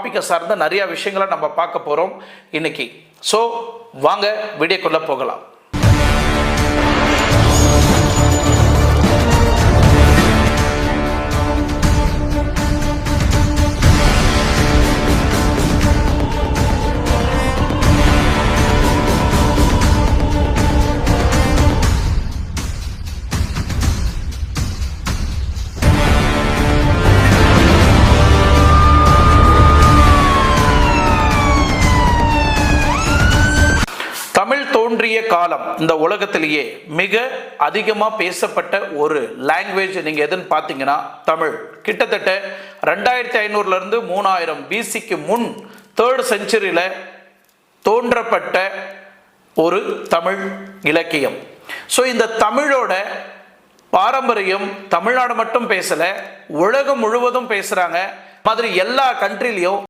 டாப்பிக்கை சார்ந்த நிறைய விஷயங்களை நம்ம பார்க்க போகிறோம் இன்னைக்கு. ஸோ வாங்க வீடியோக்குள்ளே போகலாம். தமிழ் தோன்றிய காலம் இந்த உலகத்திலேயே மிக அதிகமாக பேசப்பட்ட ஒரு லாங்குவேஜ் நீங்கள் எதுன்னு பார்த்தீங்கன்னா தமிழ். கிட்டத்தட்ட 2500 3000 பிசிக்கு முன் 3rd செஞ்சுரியில் தோன்றப்பட்ட ஒரு தமிழ் இலக்கியம். ஸோ இந்த தமிழோட பாரம்பரியம் தமிழ்நாடு மட்டும் பேசலை, உலகம் முழுவதும் பேசுகிறாங்க. மாதிரி எல்லா கண்ட்ரிலையும்